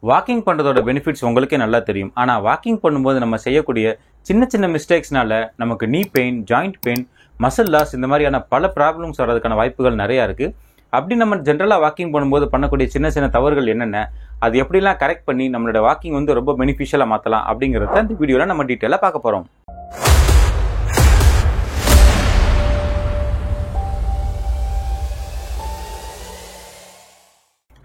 Walking பண்ணுறதோட benefits உங்களுக்கே நல்லா தெரியும். ஆனால் வாக்கிங் பண்ணும்போது நம்ம செய்யக்கூடிய சின்ன சின்ன மிஸ்டேக்ஸ்னால நமக்கு knee pain, joint pain, muscle loss இந்த மாதிரியான பல ப்ராப்ளம்ஸ் வர்றதுக்கான வாய்ப்புகள் நிறையா இருக்குது. அப்படி நம்ம ஜென்ரலாக வாக்கிங் பண்ணும்போது பண்ணக்கூடிய சின்ன சின்ன தவறுகள் என்னென்ன, அது எப்படிலாம் கரெக்ட் பண்ணி நம்மளோட வாக்கிங் வந்து ரொம்ப பெனிஃபிஷியலாக மாற்றலாம் அப்படிங்கிறத இந்த வீடியோவில் நம்ம டீட்டெயிலாக பார்க்க போகிறோம்.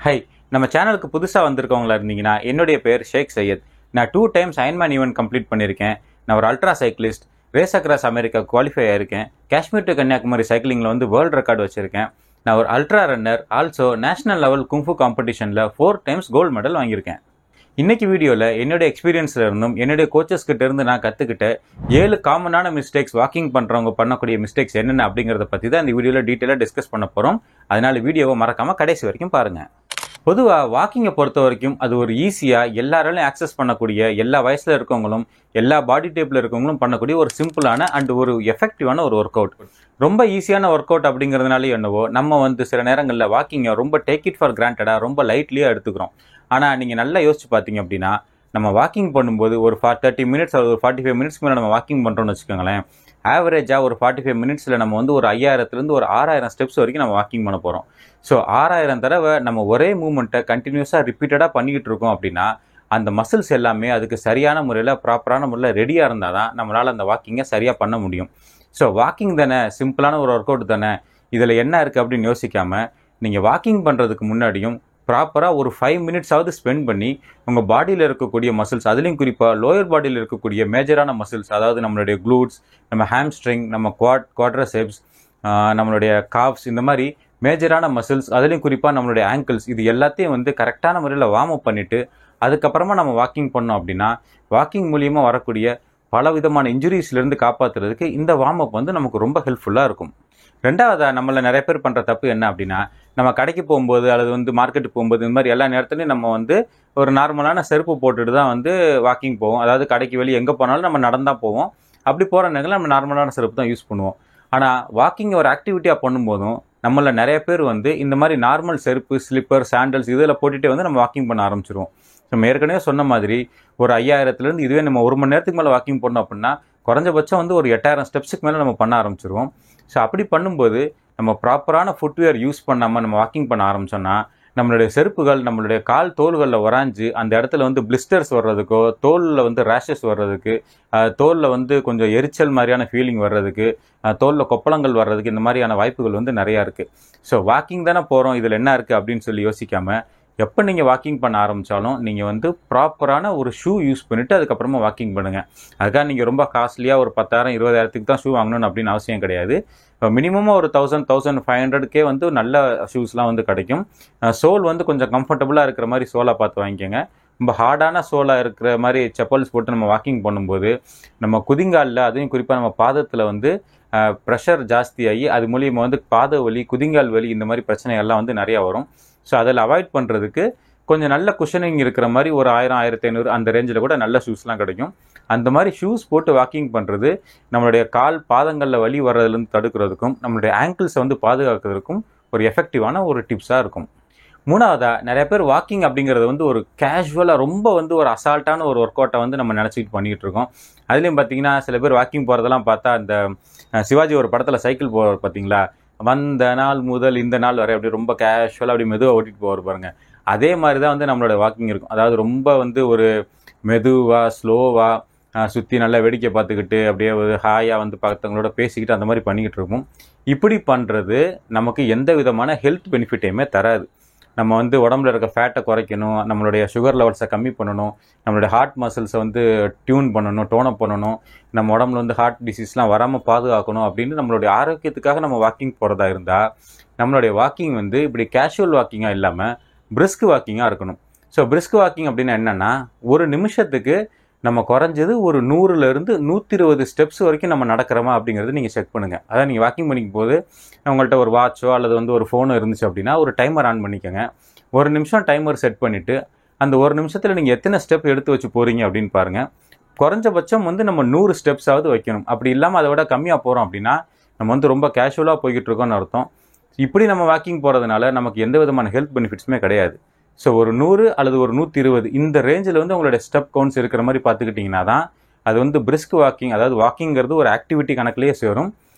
ஹை, நம்ம சேனலுக்கு புதுசாக வந்திருக்கவங்களா இருந்தீங்கன்னா என்னுடைய பேர் ஷேக் சையத். நான் 2 டைம்ஸ் அயன்மேன் ஈவென்ட் கம்ப்ளீட் பண்ணியிருக்கேன். நான் ஒரு ultra cyclist, race across America qualify ஆயிருக்கேன். காஷ்மீர் டு கன்னியாகுமரி சைக்கிளிங்கில் வந்து வேர்ல்டு ரெக்கார்டு வச்சுருக்கேன். நான் ஒரு ultra runner, also national level kung காம்படிஷனில் 4 டைம்ஸ் கோல்டு மெடல் வாங்கியிருக்கேன். இன்னைக்கு வீடியோவில் என்னுடைய எக்ஸ்பீரியன்ஸில் இருந்தும் என்னுடைய கோச்சஸ் கிட்ட இருந்து நான் கற்றுக்கிட்ட 7 காமனான மிஸ்டேக்ஸ், வாக்கிங் பண்ணுறவங்க பண்ணக்கூடிய மிஸ்டேக்ஸ் என்னென்ன அப்படிங்கிறத பற்றி தான் இந்த வீடியோவில் டீட்டெயிலாக டிஸ்கஸ் பண்ண போகிறோம். அதனால் வீடியோவை மறக்காமல் கடைசி வரைக்கும் பாருங்கள். பொதுவாக வாக்கிங்கை பொறுத்த வரைக்கும் அது ஒரு ஈஸியாக எல்லாராலையும் ஆக்சஸ் பண்ணக்கூடிய, எல்லா வயசில் இருக்கவங்களும் எல்லா பாடி டைப்பில் இருக்கவங்களும் பண்ணக்கூடிய ஒரு சிம்பிளான அண்ட் ஒரு எஃபெக்டிவான ஒரு ஒர்க் அவுட். ரொம்ப ஈஸியான ஒர்க் அவுட் அப்படிங்கிறதுனால என்னவோ நம்ம வந்து சில நேரங்களில் வாக்கிங்கை ரொம்ப டேக் இட் ஃபார் கிராண்டடாக, ரொம்ப லைட்லியாக எடுத்துக்கிறோம். ஆனால் நீங்கள் நல்லா யோசிச்சு பார்த்தீங்க அப்படின்னா, நம்ம வாக்கிங் பண்ணும்போது ஒரு 30 மினிட்ஸ், ஒரு 45 மினிட்ஸ்க்கு மேலே நம்ம வாக்கிங் பண்ணுறோம்னு வச்சுக்கோங்களேன். ஆவரேஜாக ஒரு 45 மினிட்ஸில் நம்ம வந்து ஒரு 5000 ஒரு 6000 ஸ்டெப்ஸ் வரைக்கும் நம்ம வாக்கிங் பண்ண போகிறோம். ஸோ 6000 தடவை நம்ம ஒரே மூமெண்ட்டை கண்டினியூஸாக ரிப்பீட்டடாக பண்ணிக்கிட்டு இருக்கோம் அப்படின்னா, அந்த மசில்ஸ் எல்லாமே அதுக்கு சரியான முறையில், ப்ராப்பரான முறையில் ரெடியாக இருந்தால் தான் நம்மளால் அந்த வாக்கிங்கை சரியாக பண்ண முடியும். ஸோ வாக்கிங் தானே, சிம்பிளான ஒரு ஒர்க் அவுட் தானே, இதில் என்ன இருக்குது அப்படின்னு யோசிக்காமல் நீங்கள் வாக்கிங் பண்ணுறதுக்கு முன்னாடியும் ப்ராப்பராக ஒரு 5 மினிட்ஸாவது ஸ்பெண்ட் பண்ணி உங்கள் பாடியில் இருக்கக்கூடிய மசில்ஸ், அதுலேயும் குறிப்பாக லோயர் பாடியில் இருக்கக்கூடிய மேஜரான மசில்ஸ், அதாவது நம்மளுடைய க்ளூட்ஸ், நம்ம ஹாம்ஸ்ட்ரிங், நம்ம குவாட்ரசெப்ஸ், நம்மளுடைய காஃப்ஸ், இந்த மாதிரி மேஜரான மசில்ஸ், அதுலேயும் குறிப்பாக நம்மளுடைய ஆங்கிள்ஸ், இது எல்லாத்தையும் வந்து கரெக்டான முறையில் வார்ம் அப் பண்ணிவிட்டு அதுக்கப்புறமா நம்ம வாக்கிங் பண்ணோம் அப்படின்னா, வாக்கிங் மூலியமாக வரக்கூடிய பல விதமான இன்ஜுரிஸ்லேருந்து காப்பாற்றுறதுக்கு இந்த வார்ம் அப் வந்து நமக்கு ரொம்ப ஹெல்ப்ஃபுல்லாக இருக்கும். ரெண்டாவதாக நம்மள நிறைய பேர் பண்ணுற தப்பு என்ன அப்படின்னா, நம்ம கடைக்கு போகும்போது அல்லது வந்து மார்க்கெட்டுக்கு போகும்போது இந்த மாதிரி எல்லா நேரத்துலையும் நம்ம வந்து ஒரு நார்மலான செருப்பு போட்டுட்டு தான் வந்து வாக்கிங் போவோம். அதாவது கடைக்கு வெளியே எங்கே போனாலும் நம்ம நடந்தால் போவோம். அப்படி போகிற நேரத்தில் நம்ம நார்மலான செருப்பு தான் யூஸ் பண்ணுவோம். ஆனால் வாக்கிங் ஒரு ஆக்டிவிட்டியாக பண்ணும்போதும் நம்மள நிறைய பேர் வந்து இந்த மாதிரி நார்மல் செருப்பு, ஸ்லிப்பர், சாண்டல்ஸ் இதில் போட்டுகிட்டே வந்து நம்ம வாக்கிங் பண்ண ஆரம்பிச்சிருவோம். நம்ம ஏற்கனவே சொன்ன மாதிரி ஒரு 5000 இதுவே நம்ம 1 மணி நேரத்துக்கு மேலே வாக்கிங் பண்ணோம் அப்படின்னா குறைஞ்சபட்சம் வந்து ஒரு 8000 ஸ்டெப்ஸுக்கு மேலே நம்ம பண்ண ஆரம்பிச்சிருவோம். ஸோ அப்படி பண்ணும்போது நம்ம ப்ராப்பரான ஃபுட்வேர் யூஸ் பண்ணாமல் நம்ம வாக்கிங் பண்ண ஆரம்பித்தோன்னா நம்மளுடைய செருப்புகள் நம்மளுடைய கால் தோள்களில் உராஞ்சு அந்த இடத்துல வந்து பிளிஸ்டர்ஸ் வர்றதுக்கோ, தோலில் வந்து ரேஷஸ் வர்றதுக்கு, தோலில் வந்து கொஞ்சம் எரிச்சல் மாதிரியான ஃபீலிங் வர்றதுக்கு, தோலில் கொப்பளங்கள் வர்றதுக்கு இந்த மாதிரியான வாய்ப்புகள் வந்து நிறையா இருக்குது. ஸோ வாக்கிங் தானே போகிறோம், இதில் என்ன இருக்குது அப்படின்னு சொல்லி யோசிக்காமல் எப்போ நீங்கள் வாக்கிங் பண்ண ஆரம்பித்தாலும் நீங்கள் வந்து ப்ராப்பரான ஒரு ஷூ யூஸ் பண்ணிவிட்டு அதுக்கப்புறமா வாக்கிங் பண்ணுங்கள். அதுக்காக நீங்கள் ரொம்ப காஸ்ட்லியாக ஒரு 10,000 20,000 தான் ஷூ வாங்கணும்னு அப்படின்னு அவசியம் கிடையாது. மினிமமாக ஒரு 1000-1500 வந்து நல்ல ஷூஸ்லாம் வந்து கிடைக்கும். சோல் வந்து கொஞ்சம் கம்ஃபர்டபுளாக இருக்கிற மாதிரி சோலாக பார்த்து வாங்கிக்கோங்க. ரொம்ப ஹார்டான சோலாக இருக்கிற மாதிரி செப்பல்ஸ் போட்டு நம்ம வாக்கிங் பண்ணும்போது நம்ம குதிங்காலில், அதையும் குறிப்பாக நம்ம பாதத்தில் வந்து ப்ரெஷர் ஜாஸ்தியாகி அது மூலியமாக வந்து பாத வலி, குதிங்கால் வலி இந்த மாதிரி பிரச்சனைகள்லாம் வந்து நிறையா வரும். ஸோ அதில் அவாய்ட் பண்ணுறதுக்கு கொஞ்சம் நல்ல குஷனிங் இருக்கிற மாதிரி ஒரு 1000-1500 அந்த ரேஞ்சில் கூட நல்ல ஷூஸ்லாம் கிடைக்கும். அந்த மாதிரி ஷூஸ் போட்டு வாக்கிங் பண்ணுறது நம்மளுடைய கால் பாதங்களில் வலி வர்றதுலேருந்து தடுக்கிறதுக்கும் நம்மளுடைய ஆங்கிள்ஸை வந்து பாதுகாக்கிறதுக்கும் ஒரு எஃபெக்டிவான ஒரு டிப்ஸாக இருக்கும். மூணாவதாக, நிறைய பேர் வாக்கிங் அப்படிங்கிறது வந்து ஒரு கேஷுவலாக, ரொம்ப வந்து ஒரு அசால்ட்டான ஒரு ஒர்க் அவுட்டை வந்து நம்ம நினச்சிக்கிட்டு பண்ணிகிட்டு இருக்கோம். அதுலேயும் பார்த்தீங்கன்னா சில பேர் வாக்கிங் போகிறதெல்லாம் பார்த்தா அந்த சிவாஜி ஒரு படத்தில் சைக்கிள் போவார் பார்த்தீங்களா, வந்த நாள் முதல் இந்த நாள் வரை அப்படி ரொம்ப கேஷுவலாக அப்படி மெதுவாக ஓட்டிகிட்டு போவார் பாருங்கள். அதே மாதிரி தான் வந்து நம்மளோட வாக்கிங் இருக்கும். அதாவது ரொம்ப வந்து ஒரு மெதுவாக, ஸ்லோவாக சுற்றி நல்லா வேடிக்கை பார்த்துக்கிட்டு அப்படியே ஒரு ஹாயாக வந்து பார்த்தவங்களோட பேசிக்கிட்டு அந்த மாதிரி பண்ணிக்கிட்டு இருக்கோம். இப்படி பண்ணுறது நமக்கு எந்த விதமான ஹெல்த் பெனிஃபிட்டையுமே தராது. நம்ம வந்து உடம்புல இருக்க ஃபேட்டை குறைக்கணும், நம்மளுடைய சுகர் லெவல்ஸை கம்மி பண்ணணும், நம்மளுடைய ஹார்ட் மசில்ஸை வந்து டியூன் பண்ணணும், டோனப் பண்ணணும், நம்ம உடம்புல வந்து ஹார்ட் டிசீஸ்லாம் வராமல் பாதுகாக்கணும் அப்படின்னு நம்மளுடைய ஆரோக்கியத்துக்காக நம்ம வாக்கிங் போகிறதா இருந்தால் நம்மளுடைய வாக்கிங் வந்து இப்படி கேஷுவல் வாக்கிங்காக இல்லாமல் பிரிஸ்க் வாக்கிங்காக இருக்கணும். ஸோ பிரிஸ்க் வாக்கிங் அப்படின்னா என்னென்னா, ஒரு நிமிஷத்துக்கு நம்ம குறைஞ்சது ஒரு 100லேருந்து 120 ஸ்டெப்ஸ் வரைக்கும் நம்ம நடக்கிறோமா அப்படிங்கிறது நீங்கள் செக் பண்ணுங்கள். அதாவது நீங்கள் வாக்கிங் பண்ணிக்கும் போது உங்கள்கிட்ட ஒரு வாட்சோ அல்லது வந்து ஒரு ஃபோனோ இருந்துச்சு அப்படின்னா ஒரு டைமர் ஆன் பண்ணிக்கோங்க. 1 நிமிஷம் டைமர் செட் பண்ணிவிட்டு அந்த 1 நிமிஷத்தில் நீங்கள் எத்தனை ஸ்டெப் எடுத்து வச்சு போகிறீங்க அப்படின்னு பாருங்கள். குறைஞ்சபட்சம் வந்து நம்ம 100 ஸ்டெப்ஸாவது வைக்கணும். அப்படி இல்லாமல் அதை விட கம்மியாக போகிறோம் அப்படின்னா நம்ம வந்து ரொம்ப கேஷுவலாக போய்கிட்டு இருக்கோம்னு அர்த்தம். இப்படி நம்ம வாக்கிங் போகிறதுனால நமக்கு எந்த விதமான ஹெல்த் பெனிஃபிட்ஸுமே கிடையாது. ஸோ ஒரு 100 அல்லது ஒரு 120 இந்த ரேஞ்சில் வந்து உங்களுடைய ஸ்டெப் கவுண்ட்ஸ் இருக்கிற மாதிரி பார்த்துக்கிட்டிங்கன்னா தான் அது வந்து பிரிஸ்க் வாக்கிங், அதாவது வாக்கிங்கிறது ஒரு ஆக்டிவிட்டி கணக்கிலேயே சேரும்.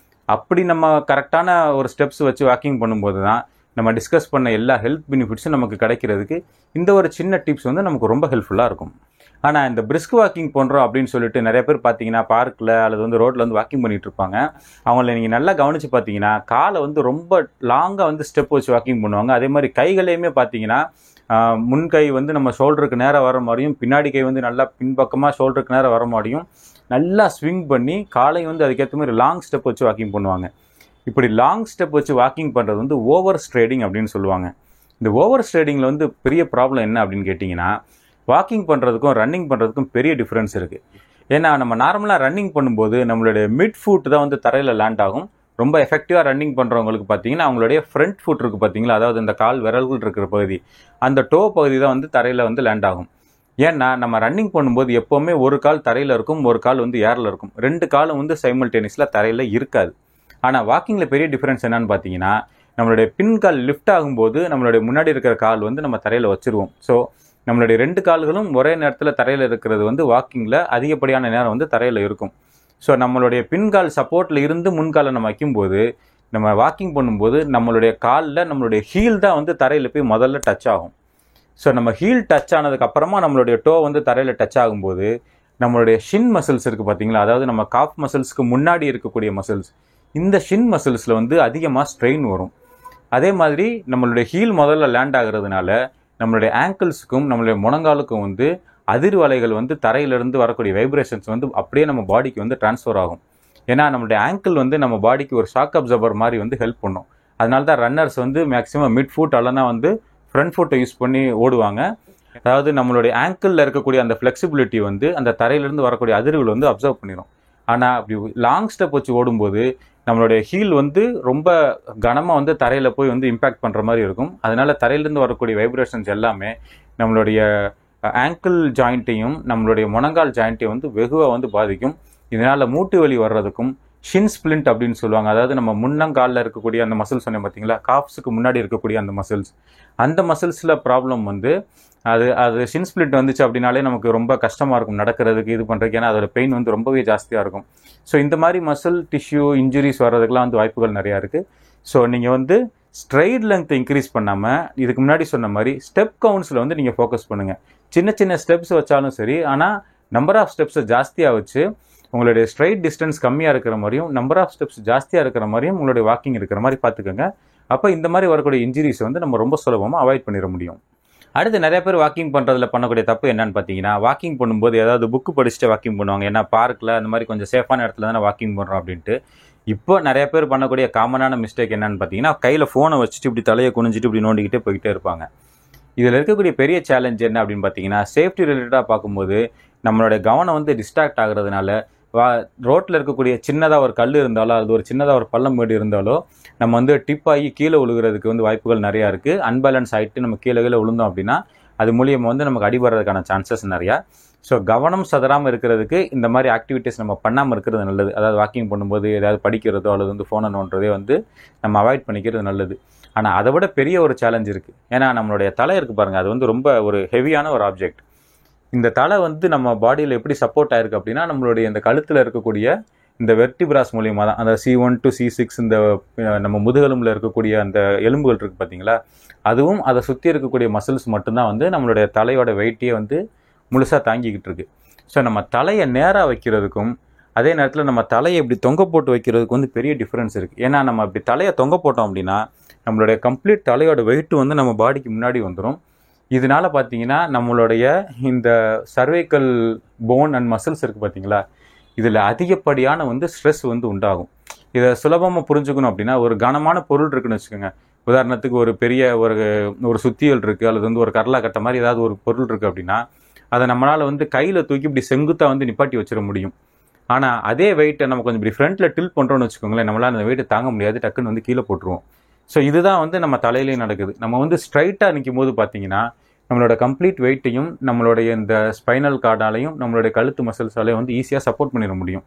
அப்படி நம்ம கரெக்டான ஒரு ஸ்டெப்ஸ் வச்சு வாக்கிங் பண்ணும்போது தான் நம்ம டிஸ்கஸ் பண்ண எல்லா ஹெல்த் பெனிஃபிட்ஸும் நமக்கு கிடைக்கிறதுக்கு இந்த ஒரு சின்ன டிப்ஸ் வந்து நமக்கு ரொம்ப ஹெல்ப்ஃபுல்லாக இருக்கும். ஆனால் இந்த பிரிஸ்க் வாக்கிங் பண்ணுறோம் அப்படின்னு சொல்லிட்டு நிறைய பேர் பார்த்தீங்கன்னா பார்க்கில் அல்லது வந்து ரோட்டில் வந்து வாக்கிங் பண்ணிகிட்டு இருப்பாங்க. அவங்கள நீங்கள் நல்லா கவனித்து பார்த்தீங்கன்னா காலை வந்து ரொம்ப லாங்காக வந்து ஸ்டெப் வச்சு வாக்கிங் பண்ணுவாங்க. அதே மாதிரி கைகளையுமே பார்த்தீங்கன்னா முன்கை வந்து நம்ம ஷோல்டருக்கு நேராக வர மாதிரியும், பின்னாடி கை வந்து நல்லா பின்பக்கமாக ஷோல்டருக்கு நேராக வர மாதிரியும் நல்லா ஸ்விங் பண்ணி காலை வந்து அதுக்கேற்ற மாதிரி லாங் ஸ்டெப் வச்சு வாக்கிங் பண்ணுவாங்க. இப்படி லாங் ஸ்டெப் வச்சு வாக்கிங் பண்ணுறது வந்து ஓவர் ஸ்ட்ரைடிங் அப்படின்னு சொல்லுவாங்க. இந்த ஓவர் ஸ்ட்ரைடிங்கில் வந்து பெரிய ப்ராப்ளம் என்ன அப்படின்னு கேட்டிங்கன்னா, வாக்கிங் பண்ணுறதுக்கும் ரன்னிங் பண்ணுறதுக்கும் பெரிய டிஃப்ரென்ஸ் இருக்குது. ஏன்னா நம்ம நார்மலாக ரன்னிங் பண்ணும்போது நம்மளுடைய மிட் ஃபுட் தான் வந்து தரையில் லேண்ட் ஆகும். ரொம்ப எஃபெக்டிவாக ரன்னிங் பண்ணுறவங்களுக்கு பார்த்தீங்கன்னா அவங்களுடைய ஃப்ரண்ட் ஃபுட் இருக்குது பார்த்தீங்களா, அதாவது இந்த கால் விரல்கள் இருக்கிற பகுதி, அந்த டோ பகுதி தான் வந்து தரையில் வந்து லேண்ட் ஆகும். ஏன்னா நம்ம ரன்னிங் பண்ணும்போது எப்போவுமே ஒரு கால் தரையில் இருக்கும், ஒரு கால் வந்து ஏரில் இருக்கும். 2 காலும் வந்து சைமல்டேனியஸில் தரையில் இருக்காது. ஆனால் வாக்கிங்கில் பெரிய டிஃப்ரென்ஸ் என்னன்னு பார்த்தீங்கன்னா, நம்மளுடைய பின்கால் லிஃப்ட் ஆகும்போது நம்மளுடைய முன்னாடி இருக்கிற கால் வந்து நம்ம தரையில் வச்சுருவோம். ஸோ நம்மளுடைய 2 கால்களும் ஒரே நேரத்தில் தரையில் இருக்கிறது வந்து வாக்கிங்கில் அதிகப்படியான நேரம் வந்து தரையில் இருக்கும். ஸோ நம்மளுடைய பின்கால் சப்போர்ட்டில் இருந்து முன்காலை நம்ம வைக்கும்போது, நம்ம வாக்கிங் பண்ணும்போது நம்மளுடைய காலில் நம்மளுடைய ஹீல் தான் வந்து தரையில் போய் முதல்ல டச் ஆகும். ஸோ நம்ம ஹீல் டச் ஆனதுக்கப்புறமா நம்மளுடைய டோ வந்து தரையில் டச் ஆகும்போது நம்மளுடைய ஷின் மசில்ஸ் இருக்குது பார்த்தீங்களா, அதாவது நம்ம காஃப் மசில்ஸ்க்கு முன்னாடி இருக்கக்கூடிய மசில்ஸ், இந்த ஷின் மசில்ஸில் வந்து அதிகமாக ஸ்ட்ரெயின் வரும். அதே மாதிரி நம்மளுடைய ஹீல் முதல்ல லேண்ட் ஆகிறதுனால நம்மளுடைய ஆங்கிள்ஸுக்கும் நம்மளுடைய முழங்காலுக்கும் வந்து அதிர்வலைகள் வந்து தரையிலிருந்து வரக்கூடிய வைப்ரேஷன்ஸ் வந்து அப்படியே நம்ம பாடிக்கு வந்து ட்ரான்ஸ்ஃபர் ஆகும். ஏன்னா நம்மளுடைய ஆங்கிள் வந்து நம்ம பாடிக்கு ஒரு ஷாக் அப்சர்வர் மாதிரி வந்து ஹெல்ப் பண்ணும். அதனால தான் ரன்னர்ஸ் வந்து மேக்ஸிமம் மிட் ஃபுட் அல்லனா வந்து ஃப்ரண்ட் ஃபுட்டை யூஸ் பண்ணி ஓடுவாங்க. அதாவது நம்மளுடைய ஆங்கிளில் இருக்கக்கூடிய அந்த ஃப்ளெக்சிபிலிட்டி வந்து அந்த தரையிலிருந்து வரக்கூடிய அதிர்வுகள் வந்து அப்சர்வ் பண்ணிடும். ஆனால் அப்படி லாங் ஸ்டெப் வச்சு ஓடும்போது நம்மளுடைய ஹீல் வந்து ரொம்ப கனமாக வந்து தரையில் போய் வந்து இம்பேக்ட் பண்ணுற மாதிரி இருக்கும். அதனால தரையிலேருந்து வரக்கூடிய வைப்ரேஷன்ஸ் எல்லாமே நம்மளுடைய ஆங்கிள் ஜாயிண்ட்டையும் நம்மளுடைய முழங்கால் ஜாயிண்ட்டையும் வந்து வெகுவாக வந்து பாதிக்கும். இதனால் மூட்டு வலி வர்றதுக்கும் ஷின் ஸ்பிளிண்ட் அப்படின்னு சொல்லுவாங்க. அதாவது நம்ம முன்னங்காலில் இருக்கக்கூடிய அந்த மசில்ஸ் சொன்னேன் பார்த்தீங்களா, காஃப்ஸுக்கு முன்னாடி இருக்கக்கூடிய அந்த மசில்ஸ், அந்த மசில்ஸில் ப்ராப்ளம் வந்து அது ஷின் ஸ்பிளிண்ட் வந்துச்சு அப்படின்னாலே நமக்கு ரொம்ப கஷ்டமாக இருக்கும் நடக்கிறதுக்கு, இது பண்ணுறதுக்கு. ஏன்னா அதோட பெயின் வந்து ரொம்பவே ஜாஸ்தியாக இருக்கும். ஸோ இந்த மாதிரி மசில் டிஷ்யூ இன்ஜுரிஸ் வர்றதுக்கெலாம் வந்து வாய்ப்புகள் நிறையா இருக்குது. ஸோ நீங்கள் வந்து ஸ்ட்ரைட் லென்த்தை இன்க்ரீஸ் பண்ணாமல் இதுக்கு முன்னாடி சொன்ன மாதிரி ஸ்டெப் கவுண்ட்ஸில் வந்து நீங்கள் ஃபோக்கஸ் பண்ணுங்கள். சின்ன சின்ன ஸ்டெப்ஸ் வச்சாலும் சரி, ஆனால் நம்பர் ஆஃப் ஸ்டெப்ஸை ஜாஸ்தியாக வச்சு உங்களுடைய ஸ்ட்ரைட் டிஸ்டன்ஸ் கம்மியாக இருக்கிற மாதிரியும் நம்பர் ஆஃப் ஸ்டெப்ஸ் ஜாஸ்தியாக இருக்கிற மாதிரியும் உங்களுடைய வாக்கிங் இருக்கிற மாதிரி பார்த்துக்கோங்க. அப்போ இந்த மாதிரி வரக்கூடிய இன்ஜுரிஸ் வந்து நம்ம ரொம்ப சுலபமாக அவாய்ட் பண்ணிட முடியும். அடுத்து நிறைய பேர் வாக்கிங் பண்ணுறதுல பண்ணக்கூடிய தப்பு என்னன்னு பார்த்தீங்கன்னா, வாக்கிங் பண்ணும்போது ஏதாவது புக்கு படிச்சுட்டு வாக்கிங் பண்ணுவாங்க. ஏன்னா பார்க்கில் அந்த மாதிரி கொஞ்சம் சேஃபான இடத்துல தானே வாக்கிங் பண்ணுறோம் அப்படின்ட்டு. இப்போ நிறைய பேர் பண்ணக்கூடிய காமனான மிஸ்டேக் என்னன்னு பார்த்தீங்கன்னா, கையில் ஃபோனை வச்சுட்டு இப்படி தலையை குனிஞ்சிட்டு இப்படி நோண்டிக்கிட்டே போய்கிட்டே இருப்பாங்க. இதில் இருக்கக்கூடிய பெரிய சேலஞ்ச் என்ன அப்படின்னு பார்த்தீங்கன்னா, சேஃப்டி ரிலேட்டடாக பார்க்கும்போது நம்மளுடைய கவனம் வந்து டிஸ்ட்ராக்ட் ஆகுறதுனால ரோட்டில் இருக்கக்கூடிய சின்னதாக ஒரு கல் இருந்தாலோ அது ஒரு சின்னதாக ஒரு பள்ளம் மேடு இருந்தாலோ நம்ம வந்து டிப் ஆகி கீழே விழுகிறதுக்கு வந்து வாய்ப்புகள் நிறையா இருக்குது. அன்பேலன்ஸ் ஆகிட்டு நம்ம கீழே விழுந்தோம் அப்படின்னா அது மூலியமாக வந்து நமக்கு அடிபடுறதுக்கான சான்சஸ் நிறையா. ஸோ கவனம் சதறாமல் இருக்கிறதுக்கு இந்த மாதிரி ஆக்டிவிட்டீஸ் நம்ம பண்ணாமல் இருக்கிறது நல்லது. அதாவது வாக்கிங் பண்ணும்போது ஏதாவது படிக்கிறதோ அல்லது வந்து ஃபோனை நோண்டுறதே வந்து நம்ம அவாய்ட் பண்ணிக்கிறது நல்லது. ஆனால் அதை விட பெரிய ஒரு சேலஞ்ச் இருக்குது. ஏன்னா நம்மளுடைய தலை இருக்குது பாருங்கள், அது வந்து ரொம்ப ஒரு ஹெவியான ஒரு ஆப்ஜெக்ட். இந்த தலை வந்து நம்ம பாடியில் எப்படி சப்போர்ட் ஆயிருக்கு அப்படின்னா, நம்மளுடைய இந்த கழுத்தில் இருக்கக்கூடிய இந்த வெர்டிபிராஸ் மூலியமாக தான், அந்த C1 to C6 இந்த நம்ம முதுகெலும்பில் இருக்கக்கூடிய அந்த எலும்புகள் இருக்குது பார்த்தீங்களா, அதுவும் அதை சுற்றி இருக்கக்கூடிய மசில்ஸ் மட்டும்தான் வந்து நம்மளுடைய தலையோட வெயிட்டையே வந்து முழுசாக தாங்கிக்கிட்டு இருக்கு. ஸோ நம்ம தலையை நேராக வைக்கிறதுக்கும் அதே நேரத்தில் நம்ம தலையை இப்படி தொங்க போட்டு வைக்கிறதுக்கு வந்து பெரிய டிஃப்ரென்ஸ் இருக்குது. ஏன்னா நம்ம இப்படி தலையை தொங்க போட்டோம் அப்படின்னா நம்மளுடைய கம்ப்ளீட் தலையோட வெயிட்டு வந்து நம்ம பாடிக்கு முன்னாடி வந்துடும். இதனால பார்த்தீங்கன்னா நம்மளுடைய இந்த சர்வைக்கல் போன் அண்ட் மசில்ஸ் இருக்குது பார்த்தீங்களா, இதில் அதிகப்படியான வந்து ஸ்ட்ரெஸ் வந்து உண்டாகும். இதை சுலபமாக புரிஞ்சுக்கணும் அப்படின்னா, ஒரு கனமான பொருள் இருக்குன்னு வச்சுக்கோங்க. உதாரணத்துக்கு ஒரு பெரிய ஒரு சுத்தியல் இருக்குது அல்லது வந்து ஒரு கரலா கட்ட மாதிரி ஏதாவது ஒரு பொருள் இருக்குது அப்படின்னா, அதை நம்மளால் வந்து கையில் தூக்கி இப்படி செங்குத்தாக வந்து நிப்பாட்டி வச்சிட முடியும். ஆனால் அதே வெயிட்டை நம்ம கொஞ்சம் இப்படி ஃப்ரண்ட்டில் டில் பண்ணுறோன்னு வச்சுக்கோங்களேன், நம்மளால் அந்த வெயிட்டை தாங்க முடியாது, டக்குன்னு வந்து கீழே போட்டுருவோம். ஸோ இதுதான் வந்து நம்ம தலையிலையும் நடக்குது. நம்ம வந்து ஸ்ட்ரைட்டாக நிற்கும் போது பார்த்தீங்கன்னா நம்மளோட கம்ப்ளீட் வெயிட்டையும் நம்மளுடைய இந்த ஸ்பைனல் கார்டாலையும் நம்மளுடைய கழுத்து மசில்ஸாலையும் வந்து ஈஸியாக சப்போர்ட் பண்ணிட முடியும்.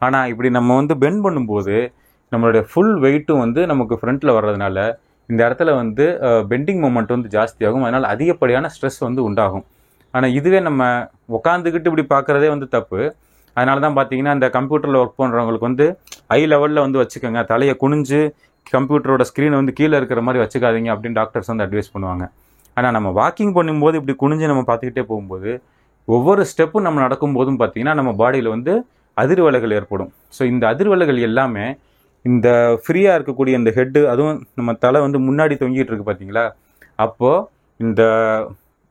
ஆனால் இப்படி நம்ம வந்து பெண்ட் பண்ணும்போது நம்மளுடைய ஃபுல் வெயிட்டும் வந்து நமக்கு ஃப்ரண்ட்டில் வர்றதுனால இந்த இடத்துல வந்து பெண்டிங் மூமெண்ட் வந்து ஜாஸ்தியாகும். அதனால் அதிகப்படியான ஸ்ட்ரெஸ் வந்து உண்டாகும். ஆனால் இதுவே நம்ம உட்காந்துக்கிட்டு இப்படி பார்க்குறதே வந்து தப்பு. அதனால தான் பார்த்தீங்கன்னா இந்த கம்ப்யூட்டரில் ஒர்க் பண்ணுறவங்களுக்கு வந்து ஹை லெவலில் வந்து வச்சுக்கோங்க, தலையை குனிஞ்சு கம்ப்யூட்டரோட ஸ்க்ரீனை வந்து கீழே இருக்கிற மாதிரி வச்சுக்காதீங்க அப்படின்னு டாக்டர்ஸ் வந்து அட்வைஸ் பண்ணுவாங்க. ஆனால் நம்ம வாக்கிங் பண்ணும்போது இப்படி குனிஞ்சு நம்ம பார்த்துக்கிட்டே போகும்போது ஒவ்வொரு ஸ்டெப்பும் நம்ம நடக்கும்போதும் பார்த்தீங்கன்னா நம்ம பாடியில் வந்து அதிர்வலைகள் ஏற்படும். ஸோ இந்த அதிர்வலைகள் எல்லாமே இந்த ஃப்ரீயாக இருக்கக்கூடிய இந்த ஹெட்டு, அதுவும் நம்ம தலை வந்து முன்னாடி தொங்கிட்டு இருக்கு பார்த்தீங்களா, அப்போது இந்த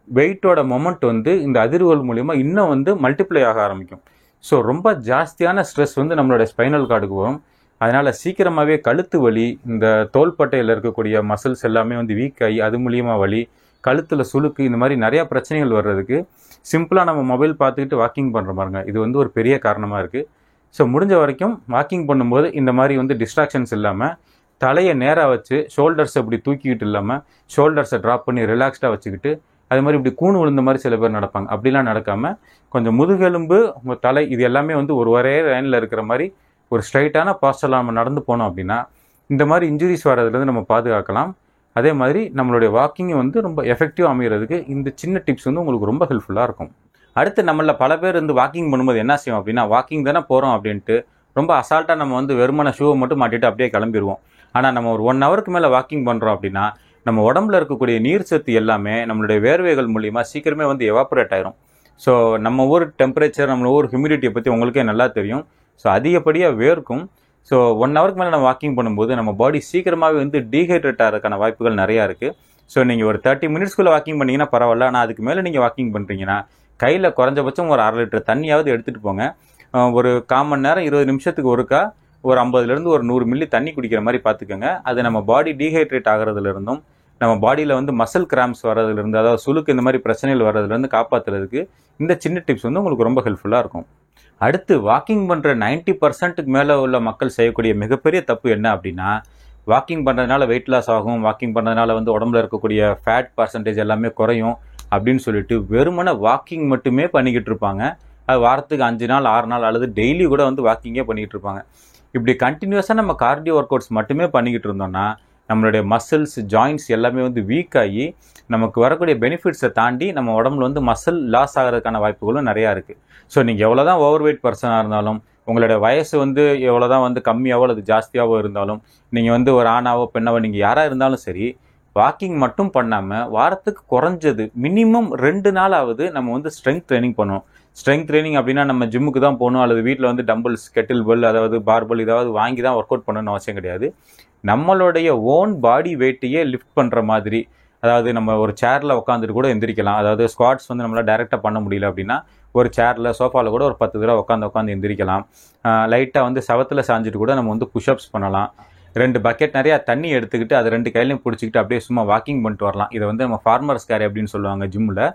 வெயிட்டோட மொமெண்ட் வந்து இந்த அதிர்வுகள் மூலிமா இன்னும் வந்து மல்டிப்ளை ஆக ஆரம்பிக்கும். ஸோ ரொம்ப ஜாஸ்தியான ஸ்ட்ரெஸ் வந்து நம்மளோட ஸ்பைனல் கார்டுக்கு வரும். அதனால் சீக்கிரமாகவே கழுத்து வலி, இந்த தோள்பட்டையில் இருக்கக்கூடிய மசில்ஸ் எல்லாமே வந்து வீக் ஆகி அது மூலியமாக வலி, கழுத்தில் சுளுக்கு, இந்த மாதிரி நிறையா பிரச்சனைகள் வர்றதுக்கு சிம்பிளாக நம்ம மொபைல் பார்த்துக்கிட்டு வாக்கிங் பண்ணுற பாருங்க, இது வந்து ஒரு பெரிய காரணமாக இருக்குது. ஸோ முடிஞ்ச வரைக்கும் வாக்கிங் பண்ணும்போது இந்த மாதிரி வந்து டிஸ்ட்ராக்ஷன்ஸ் இல்லாமல் தலையை நேராக வச்சு ஷோல்டர்ஸை இப்படி தூக்கிக்கிட்டு இல்லாமல் ஷோல்டர்ஸை ட்ராப் பண்ணி ரிலாக்ஸ்டாக வச்சுக்கிட்டு அது மாதிரி இப்படி கூணு விழுந்த மாதிரி சில பேர் நடப்பாங்க. அப்படிலாம் நடக்காமல் கொஞ்சம் முதுகெலும்பு, உங்கள் தலை, இது எல்லாமே வந்து ஒரு ஒரே லைனில் இருக்கிற மாதிரி ஒரு ஸ்ட்ரைட்டான பாஸ்டரில் நம்ம நடந்து போனோம் அப்படின்னா இந்த மாதிரி இன்ஜுரிஸ் வர்றதுலேருந்து நம்ம பாதுகாக்கலாம். அதே மாதிரி நம்மளுடைய வாக்கிங்கை வந்து ரொம்ப எஃபெக்டிவாக அமைகிறதுக்கு இந்த சின்ன டிப்ஸ் வந்து உங்களுக்கு ரொம்ப ஹெல்ப்ஃபுல்லாக இருக்கும். அடுத்து நம்மளில் பல பேர் வந்து வாக்கிங் பண்ணும்போது என்ன செய்வோம் அப்படின்னா, வாக்கிங் தானே போகிறோம் அப்படின்ட்டு ரொம்ப அசால்ட்டாக நம்ம வந்து வெறுமன ஷூவை மட்டும் மாட்டிட்டு அப்படியே கிளம்பிடுவோம். ஆனால் நம்ம ஒரு 1 ஹவருக்கு மேலே வாக்கிங் பண்ணுறோம் அப்படின்னா நம்ம உடம்புல இருக்கக்கூடிய நீர் சத்து எல்லாமே நம்மளுடைய வேர்வைகள் மூலிமா சீக்கிரமே வந்து எவாப்ரேட் ஆயிரும். ஸோ நம்ம ஊர் டெம்பரேச்சர், நம்ம ஊர் ஹியூமிடிட்டியை பற்றி உங்களுக்கே நல்லா தெரியும். ஸோ அதிகப்படியாக வேர்க்கும். ஸோ 1 ஹவருக்கு மேலே நம்ம வாக்கிங் பண்ணும்போது நம்ம பாடி சீக்கிரமாகவே வந்து டீஹைட்ரேட் ஆகிறதுக்கான வாய்ப்புகள் நிறையா இருக்குது. ஸோ நீங்கள் ஒரு 30 மினிட்ஸ்க்குள்ளே வாக்கிங் பண்ணிங்கன்னா பரவாயில்ல. ஆனால் அதுக்கு மேலே நீங்கள் வாக்கிங் பண்ணுறீங்கன்னா கையில் குறைஞ்சபட்சம் ஒரு 1/2 லிட்டர் தண்ணியாவது எடுத்துகிட்டு போங்க. ஒரு 1/4 மணி நேரம் 20 நிமிஷத்துக்கு ஒருக்கா ஒரு 50லேருந்து ஒரு 100 மில்லி தண்ணி குடிக்கிற மாதிரி பார்த்துக்கோங்க. அது நம்ம பாடி டீஹைட்ரேட் ஆகிறதுலேருந்தும் நம்ம பாடியில் வந்து மசில் கிராம்ஸ் வர்றதுலேருந்து, அதாவது சுளுக்கு, இந்த மாதிரி பிரச்சனைகள் வர்றதுலேருந்து காப்பாற்றுறதுக்கு இந்த சின்ன டிப்ஸ் வந்து உங்களுக்கு ரொம்ப ஹெல்ப்ஃபுல்லாக இருக்கும். அடுத்து வாக்கிங் பண்ணுற 90% மேலே உள்ள மக்கள் செய்யக்கூடிய மிகப்பெரிய தப்பு என்ன அப்படின்னா, வாக்கிங் பண்ணுறதுனால வெயிட் லாஸ் ஆகும், வாக்கிங் பண்ணுறதுனால வந்து உடம்புல இருக்கக்கூடிய ஃபேட் பர்சன்டேஜ் எல்லாமே குறையும் அப்படின்னு சொல்லிட்டு வெறுமனே வாக்கிங் மட்டுமே பண்ணிக்கிட்டு இருப்பாங்க. அது வாரத்துக்கு 5 நாள் 6 நாள் அல்லது டெய்லி கூட வந்து வாக்கிங்கே பண்ணிக்கிட்டு இருப்பாங்க. இப்படி கண்டினியூஸாக நம்ம கார்டியோ ஒர்க் அவுட்ஸ் மட்டுமே பண்ணிக்கிட்டு இருந்தோம்னா நம்மளுடைய மசில்ஸ், ஜாயின்ட்ஸ் எல்லாமே வந்து வீக் ஆகி நமக்கு வரக்கூடிய பெனிஃபிட்ஸை தாண்டி நம்ம உடம்புல வந்து மசில் லாஸ் ஆகிறதுக்கான வாய்ப்புகளும் நிறையா இருக்குது. ஸோ நீங்கள் எவ்வளோ தான் ஓவர் வெயிட் பர்சனாக இருந்தாலும், உங்களுடைய வயசு வந்து எவ்வளோ தான் வந்து கம்மியாவோ அல்லது ஜாஸ்தியாகவோ இருந்தாலும், நீங்கள் வந்து ஒரு ஆணாவோ பெண்ணாவோ நீங்கள் யாராக இருந்தாலும் சரி, வாக்கிங் மட்டும் பண்ணாமல் வாரத்துக்கு குறைஞ்சது மினிமம் 2 நாளாவது நம்ம வந்து ஸ்ட்ரென்த் ட்ரைனிங் பண்ணணும். ஸ்ட்ரென்த் ட்ரைனிங் அப்படின்னா நம்ம ஜிம்முக்கு தான் போகணும் அல்லது வீட்டில் வந்து டம்பிள்ஸ், கெட்டில் பெல், அதாவது பார்பல் ஏதாவது வாங்கி தான் ஒர்க் அவுட் பண்ணணும்னு அவசியம் கிடையாது. நம்மளுடைய ஓன் பாடி வெயிட்டையே லிஃப்ட் பண்ணுற மாதிரி, அதாவது நம்ம ஒரு சேரில் உட்காந்துட்டு கூட எந்திரிக்கலாம். அதாவது ஸ்குவாட்ஸ் வந்து நம்மளால் டைரெக்டாக பண்ண முடியல அப்படின்னா ஒரு சேரில், சோஃபாவில் கூட ஒரு 10 தடவை உட்காந்து எந்திரிக்கலாம். லைட்டாக வந்து சவத்தில் சாஞ்சிட்டு கூட நம்ம வந்து புஷ்அப்ஸ் பண்ணலாம். 2 பக்கெட் நிறையா தண்ணி எடுத்துக்கிட்டு அதை 2 கையிலையும் பிடிச்சிக்கிட்டு அப்படியே சும்மா வாக்கிங் பண்ணிட்டு வரலாம். இதை வந்து நம்ம ஃபார்மர்ஸ் கேரி அப்படின்னு சொல்லுவாங்க ஜிம்மில்.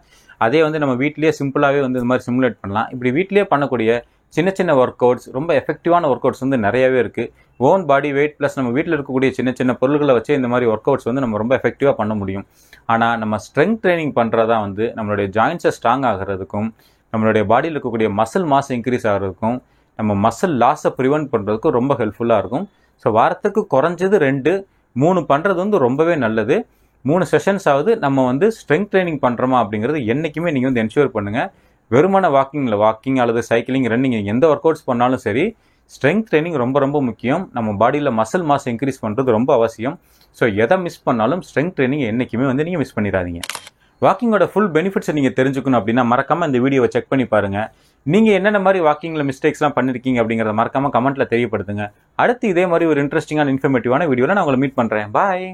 அதே வந்து நம்ம வீட்லேயே சிம்பிளாகவே வந்து இந்த மாதிரி சிமுலேட் பண்ணலாம். இப்படி வீட்லேயே பண்ணக்கூடிய சின்ன சின்ன ஒர்க் அவுட்ஸ், ரொம்ப எஃபெக்டிவான ஒர்க் அவுட்ஸ் வந்து நிறையாவே இருக்குது. ஓன் பாடி வெயிட் ப்ளஸ் நம்ம வீட்டில் இருக்கக்கூடிய சின்ன சின்ன பொருள்களை வச்சு இந்த மாதிரி ஒர்க் அவுட்ஸ் வந்து நம்ம ரொம்ப எஃபெக்டிவாக பண்ண முடியும். ஆனால் நம்ம ஸ்ட்ரென்த் ட்ரைனிங் பண்ணுறதா வந்து நம்மளுடைய ஜாயின்ட்ஸை ஸ்ட்ராங் ஆகிறதுக்கும், நம்மளுடைய பாடியில் இருக்கக்கூடிய மசில் மாஸ் இன்க்ரீஸ் ஆகிறதுக்கும், நம்ம மசில் லாஸை ப்ரிவென்ட் பண்ணுறதுக்கும் ரொம்ப ஹெல்ப்ஃபுல்லாக இருக்கும். ஸோ வாரத்துக்கு குறைஞ்சது 2-3 பண்ணுறது வந்து ரொம்பவே நல்லது. 3 செஷன்ஸ் ஆகுது நம்ம வந்து ஸ்ட்ரென்த் ட்ரைனிங் பண்ணுறோமா அப்படிங்கிறது என்றைக்குமே நீங்கள் வந்து என்ஷூர் பண்ணுங்கள். வெறுமான வாக்கிங் அல்லது சைக்கிளிங், ரன்னிங், எந்த ஒர்க் அவுட்ஸ் பண்ணாலும் சரி, ஸ்ட்ரென்த் ட்ரைனிங் ரொம்ப ரொம்ப முக்கியம். நம்ம பாடியில் மசில் மாஸ் இன்க்ரீஸ் பண்ணுறது ரொம்ப அவசியம். ஸோ எதை மிஸ் பண்ணாலும் ஸ்ட்ரென்த் ட்ரைனிங் என்றைக்குமே வந்து நீங்கள் மிஸ் பண்ணிடாதீங்க. வாக்கிங்கோட ஃபுல் பெனிஃபிட்ஸை நீங்கள் தெரிஞ்சுக்கணும் அப்படின்னா மறக்காமல் இந்த வீடியோவை செக் பண்ணி பாருங்கள். நீங்கள் என்னென்ன மாதிரி வாக்கிங்கில் மிஸ்டேக்ஸ்லாம் பண்ணியிருக்கீங்க அப்படிங்கிறத மறக்காமல் கமெண்ட்டில் தெரியப்படுத்துங்க. அடுத்து இதே மாதிரி ஒரு இன்ட்ரெஸ்டிங்கான இன்ஃபர்மேட்டிவான வீடியோவில் நான் உங்களை மீட் பண்ணுறேன். பாய்.